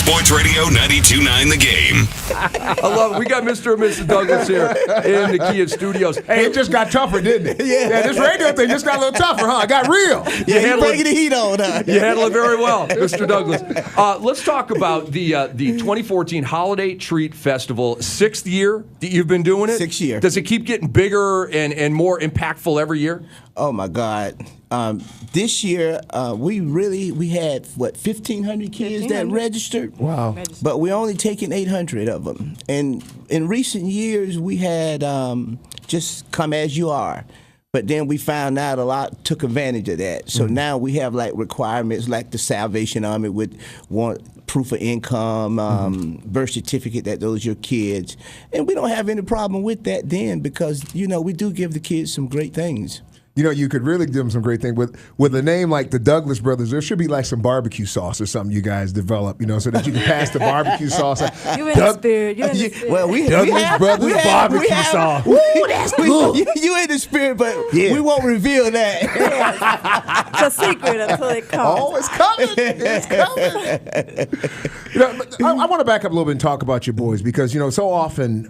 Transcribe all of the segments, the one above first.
Sports Radio 92.9 The Game. I love it. We got Mr. and Mrs. Douglas here in the Kia studios. Hey, it just got tougher, didn't it? Yeah, this radio thing just got a little tougher, huh? It got real. Yeah, you're bringing the heat on, huh? You handle it very well, Mr. Douglas. Let's talk about the 2014 Holiday Treat Festival. 6th year that you've been doing it? 6th year. Does it keep getting bigger and more impactful every year? Oh my God! This year we had 1,500 kids that registered. Wow! But we're only taking 800 of them. And in recent years we had just come as you are. But then we found out a lot took advantage of that. So now we have like requirements like the Salvation Army would want proof of income, birth certificate that those are your kids. And we don't have any problem with that then because, we do give the kids some great things. You could really give them some great thing with a name like the Douglas Brothers. There should be like some barbecue sauce or something you guys develop, so that you can pass the barbecue sauce. You in the spirit. You in the spirit. Well, Douglas Brothers barbecue sauce. Ooh, that's good. You in the spirit, but we won't reveal that. It's a secret until it comes. Oh, it's coming. It's coming. I want to back up a little bit and talk about your boys because, so often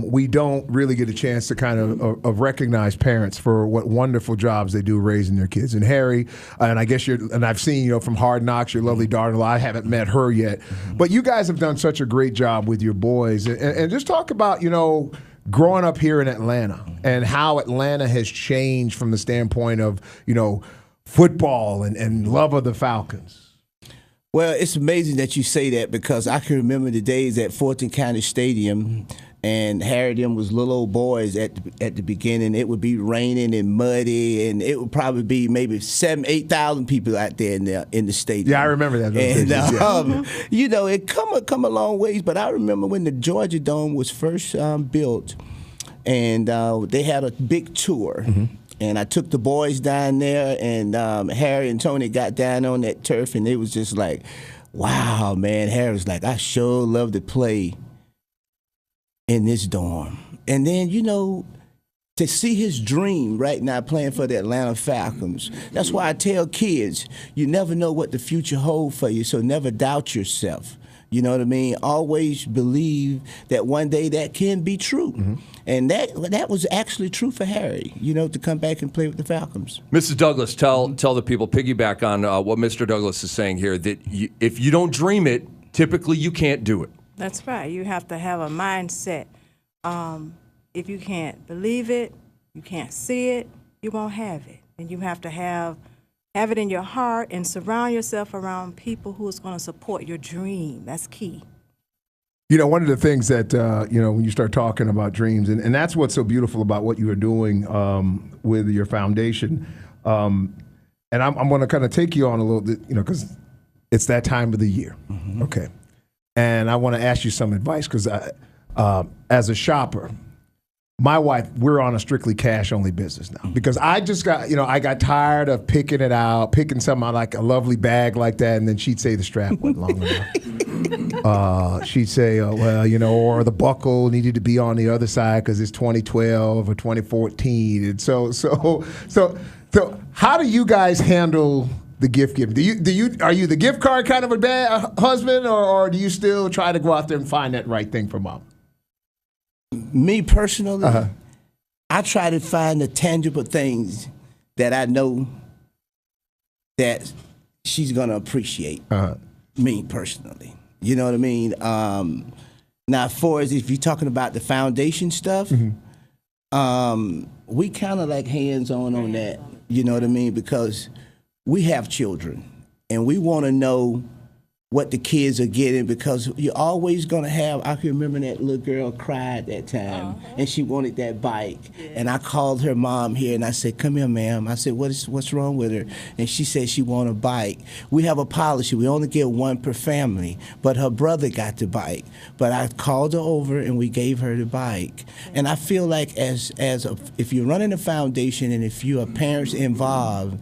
we don't really get a chance to kind of recognize parents for what wonderful jobs they do raising their kids. And Harry, and I guess I've seen, from Hard Knocks, your lovely daughter-in-law. I haven't met her yet. But you guys have done such a great job with your boys. And just talk about, growing up here in Atlanta and how Atlanta has changed from the standpoint of, football and love of the Falcons. Well, it's amazing that you say that because I can remember the days at Fulton County Stadium and Harry and them was little old boys at the beginning. It would be raining and muddy, and it would probably be maybe 8,000 people out there in the stadium. Yeah, I remember that. And it come a long ways. But I remember when the Georgia Dome was first built, and they had a big tour. And I took the boys down there, and Harry and Tony got down on that turf, and it was just like, wow, man. Harry was like, I sure love to play in this dorm. And then, to see his dream right now playing for the Atlanta Falcons, that's why I tell kids, you never know what the future holds for you, so never doubt yourself. You know what I mean? Always believe that one day that can be true. And that was actually true for Harry, to come back and play with the Falcons. Mrs. Douglas, tell the people, piggyback on what Mr. Douglas is saying here, that if you don't dream it, typically you can't do it. That's right. You have to have a mindset. If you can't believe it, you can't see it, you won't have it. And you have to have it in your heart and surround yourself around people who is going to support your dream. That's key. One of the things that, when you start talking about dreams, and that's what's so beautiful about what you are doing with your foundation. And I'm going to kind of take you on a little bit, because it's that time of the year. Okay. And I want to ask you some advice because as a shopper, my wife, we're on a strictly cash-only business now because I just got, I got tired of picking something out like a lovely bag like that, and then she'd say the strap wasn't long enough. She'd say, or the buckle needed to be on the other side because it's 2012 or 2014. And so how do you guys handle the gift giving? Are you the gift card kind of a bad husband, or do you still try to go out there and find that right thing for mom? Me personally, I try to find the tangible things that I know that she's gonna appreciate. Me personally, you know what I mean. Now, as far as if you're talking about the foundation stuff, we kind of like hands-on that. You know what I mean, because we have children and we want to know what the kids are getting because you're always going to have, I can remember that little girl cried that time and she wanted that bike. Yeah. And I called her mom here and I said, come here, ma'am. I said, what's wrong with her? And she said she want a bike. We have a policy. We only get one per family, but her brother got the bike. But I called her over and we gave her the bike. And I feel like if you're running a foundation and if you are parents involved,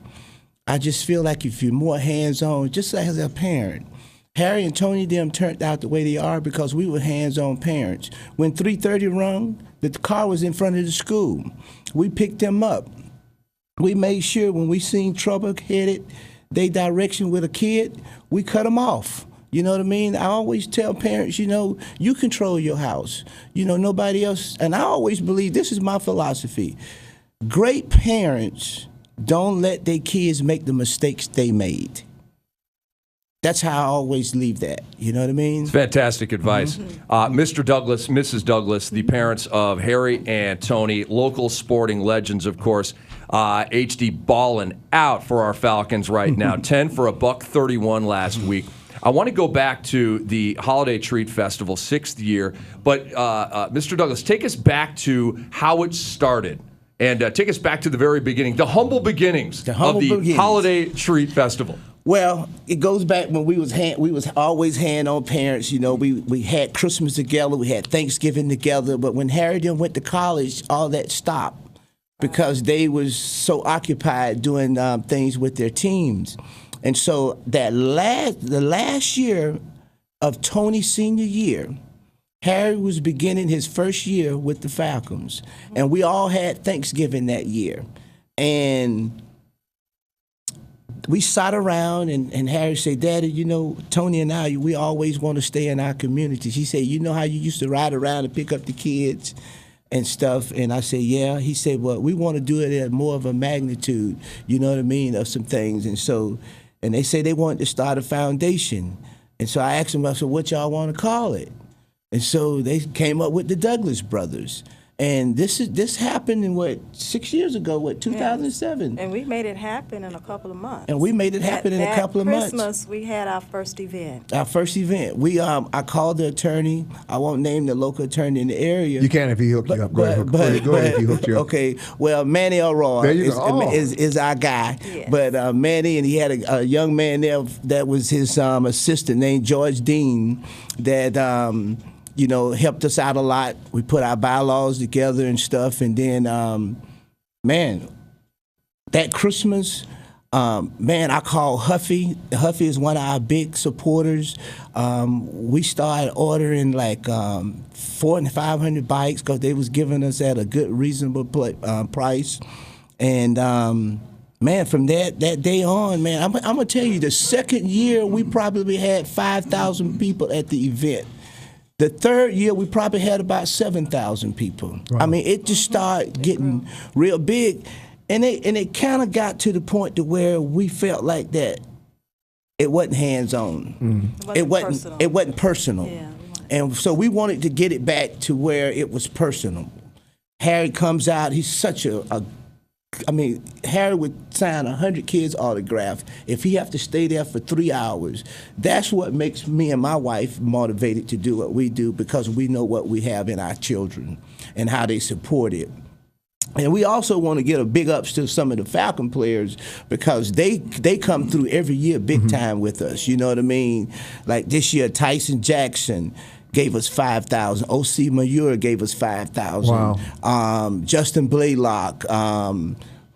I just feel like if you're more hands-on, just as a parent, Harry and Tony them turned out the way they are because we were hands-on parents. When 3:30 rung, the car was in front of the school. We picked them up. We made sure when we seen trouble headed their direction with a kid, we cut them off. You know what I mean? I always tell parents, you control your house. Nobody else. And I always believe, this is my philosophy. Great parents don't let their kids make the mistakes they made. That's how I always leave that. You know what I mean? It's fantastic advice. Mr. Douglas, Mrs. Douglas, the parents of Harry and Tony, local sporting legends, of course. HD balling out for our Falcons right now. 10 for $131 last week. I want to go back to the Holiday Treat Festival, 6th year. But, Mr. Douglas, take us back to how it started. And take us back to the very beginning, the humble beginnings of the Holiday Treat Festival. Well, it goes back when we was always hand on parents. We had Christmas together, we had Thanksgiving together. But when Harry then went to college, all that stopped because they was so occupied doing things with their teams. And so the last year of Tony's senior year, Harry was beginning his first year with the Falcons, and we all had Thanksgiving that year. And we sat around, and Harry said, Daddy, Tony and I, we always want to stay in our communities. He said, you know how you used to ride around and pick up the kids and stuff? And I said, yeah. He said, well, we want to do it at more of a magnitude, of some things. And they say they wanted to start a foundation. And so I asked them, I said, what y'all want to call it? And so they came up with the Douglas Brothers. And this happened in 6 years ago, 2007. And we made it happen in a couple of months. And we made it happen in a couple of months. Christmas, we had our first event. I called the attorney. I won't name the local attorney in the area. You can if he hooked you up. Go ahead if he hooked you up. Okay, well, Manny Elroy is our guy. Yes. But Manny, and he had a young man there that was his assistant named George Dean that helped us out a lot. We put our bylaws together and stuff. And then, that Christmas, I called Huffy. Huffy is one of our big supporters. We started ordering like 400 and 500 bikes because they was giving us at a good, reasonable price. And, from that day on, I'm going to tell you, the second year, we probably had 5,000 people at the event. The third year, we probably had about 7,000 people. Wow. I mean, it just started getting real big. And it kind of got to the point to where we felt like that it wasn't hands-on. It wasn't personal. Yeah, and so we wanted to get it back to where it was personal. Harry comes out. He's such Harry would sign 100 kids' autograph if he have to stay there for 3 hours. That's what makes me and my wife motivated to do what we do, because we know what we have in our children and how they support it. And we also want to get a big ups to some of the Falcon players, because they come through every year big time with us. You know what I mean? Like this year, Tyson Jackson gave us 5,000. O.C. Mayura gave us 5,000. Wow. Justin Blaylock.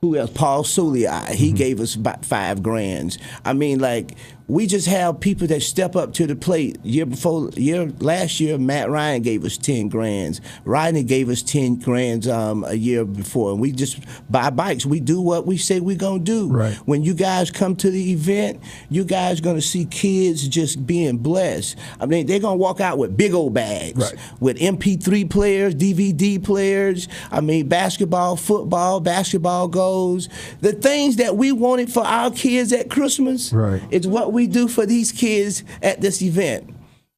Who else? Paul Soliai. He gave us about $5,000. I mean, like, we just have people that step up to the plate. Last year, Matt Ryan gave us $10,000. Rodney gave us $10,000 a year before. And we just buy bikes. We do what we say we're going to do. Right. When you guys come to the event, you guys going to see kids just being blessed. I mean, they're going to walk out with big old bags, right, with MP3 players, DVD players. I mean, basketball, football, basketball goals. The things that we wanted for our kids at Christmas, right, is what we do for these kids at this event.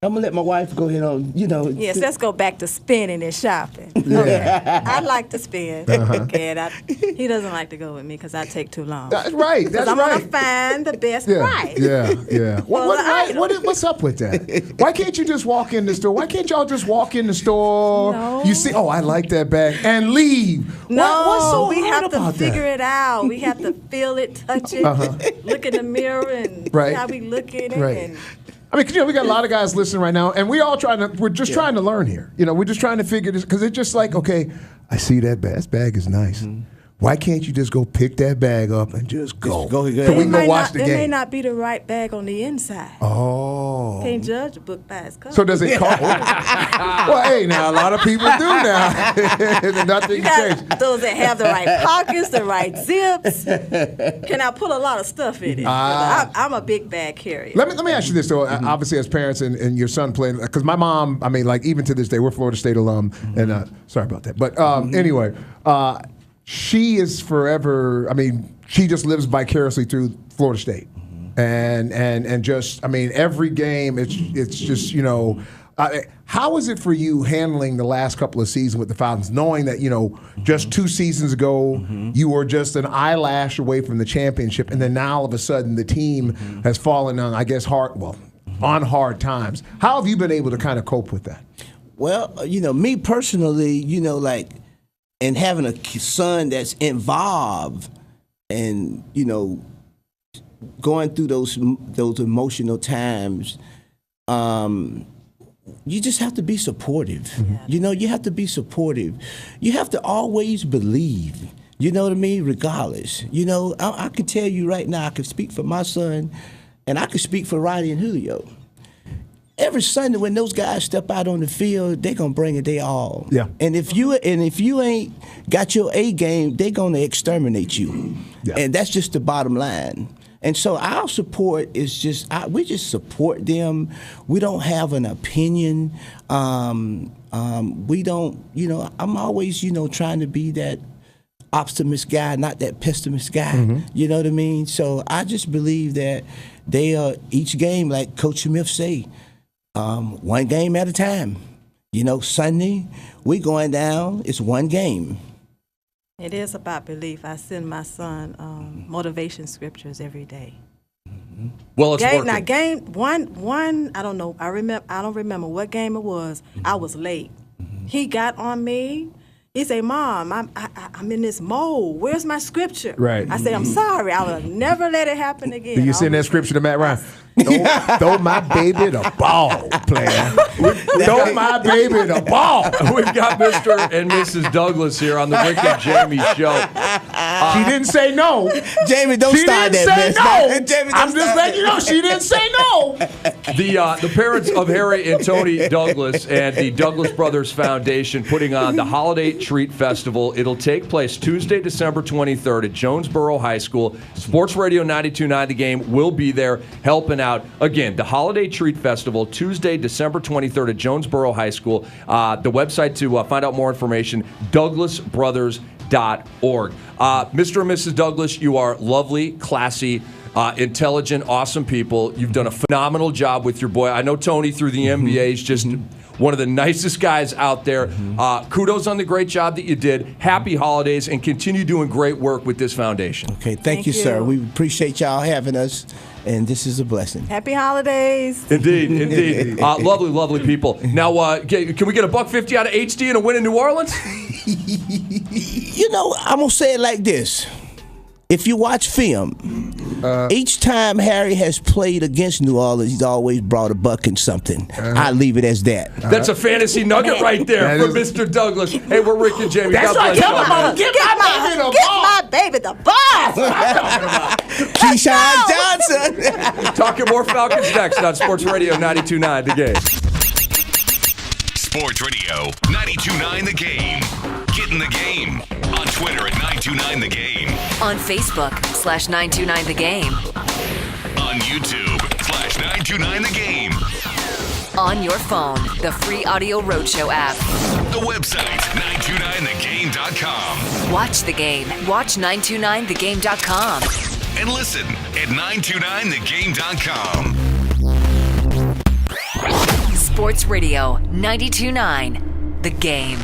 I'm gonna let my wife go ahead on, Yes, let's go back to spending and shopping. Yeah. Okay. I like to spend. Okay, he doesn't like to go with me because I take too long. That's right. That's I'm right. gonna find the best price. Yeah. What's up with that? Why can't you just walk in the store? Why can't y'all just walk in the store? No. You see, I like that bag, and leave. No, what's so we hard have to about figure that? it out. We have to feel it, touch it, look in the mirror, and Right. see how we look at it. Right. And I mean, 'cause, we got a lot of guys listening right now, and we're just trying to learn here. We're just trying to figure this, because it's just like, okay, I see that bag. That bag is nice. Why can't you just go pick that bag up and just go? Just go ahead. So we can go watch the It may game. not be the right bag on the inside. Oh. Oh. Can't judge a book by its cover. So does it cost? Well, hey, now a lot of people do now. Nothing you got changed. those that have the right pockets, the right zips. Can I put a lot of stuff in it? I'm a big bag carrier. Let me ask you this though. Obviously, as parents and your son playing, because my mom, I mean, like even to this day, we're Florida State alum, and sorry about that. But anyway, she is forever. I mean, she just lives vicariously through Florida State, and just, I mean, every game, it's just, you know. How is it for you handling the last couple of seasons with the Falcons, knowing that, you know, just 2 seasons ago you were just an eyelash away from the championship, and then now all of a sudden the team has fallen on, I guess, on hard times. How have you been able to kind of cope with that? Well, you know, me personally, you know, like, and having a son that's involved and, you know, going through those emotional times, you just have to be supportive. You know, you have to be supportive. You have to always believe, you know what I mean, regardless. You know, I can tell you right now, I can speak for my son, and I can speak for Riley and Julio. Every Sunday when those guys step out on the field, they're gonna bring it their all. Yeah. And if you ain't got your A game, they're gonna exterminate you. Yeah. And that's just the bottom line. And so our support is just, we just support them. We don't have an opinion. We don't, you know, I'm always, you know, trying to be that optimist guy, not that pessimist guy. You know what I mean? So I just believe that they are, each game, like Coach Smith say, one game at a time. You know, Sunday, we going down, it's one game. It is about belief. I send my son motivation scriptures every day. Well, it's working. Now, game one, I don't know. I don't remember what game it was. I was late. He got on me. He said, "Mom, I'm in this mode. Where's my scripture?" Right. I said, "I'm sorry. I will never let it happen again." Do you send that scripture to Matt Ryan? Throw my baby the ball, player. Throw my baby the ball. We've got Mr. and Mrs. Douglas here on the Rick and Jamie show. She didn't say no. Jamie, don't start that, man. No. Jamie, I'm just letting you know, she didn't say no. The parents of Harry and Tony Douglas and the Douglas Brothers Foundation putting on the Holiday Treat Festival. It'll take place Tuesday, December 23rd at Jonesboro High School. Sports Radio 92.9 The Game will be there helping out. Again, the Holiday Treat Festival, Tuesday, December 23rd at Jonesboro High School. The website to find out more information, douglasbrothers.org. Mr. and Mrs. Douglas, you are lovely, classy, intelligent, awesome people. You've done a phenomenal job with your boy. I know Tony through the NBA is just one of the nicest guys out there. Kudos on the great job that you did. Happy holidays, and continue doing great work with this foundation. Okay, thank you, sir. We appreciate y'all having us, and this is a blessing. Happy holidays. Indeed, indeed. Lovely, lovely people. Now, can we get $150 out of HD and a win in New Orleans? You know, I'm going to say it like this. If you watch film, each time Harry has played against New Orleans, he's always brought a buck and something. I leave it as that. That's a fantasy nugget right there for Mr. Douglas. Hey, we're Rick and Jamie. That's God right. bless you. Get my baby the ball. Get my baby the ball. Keyshawn Johnson. Talking more Falcons next on Sports Radio 92.9 The Game. Sports Radio 92.9 The Game. Get in the game on Twitter at 929 The Game. On Facebook /929 The Game. On YouTube /929 The Game. On your phone, the free Audio Roadshow app. The website 929thegame.com. Watch the game. Watch 929thegame.com. And listen at 929thegame.com. Sports Radio 92.9 The Game.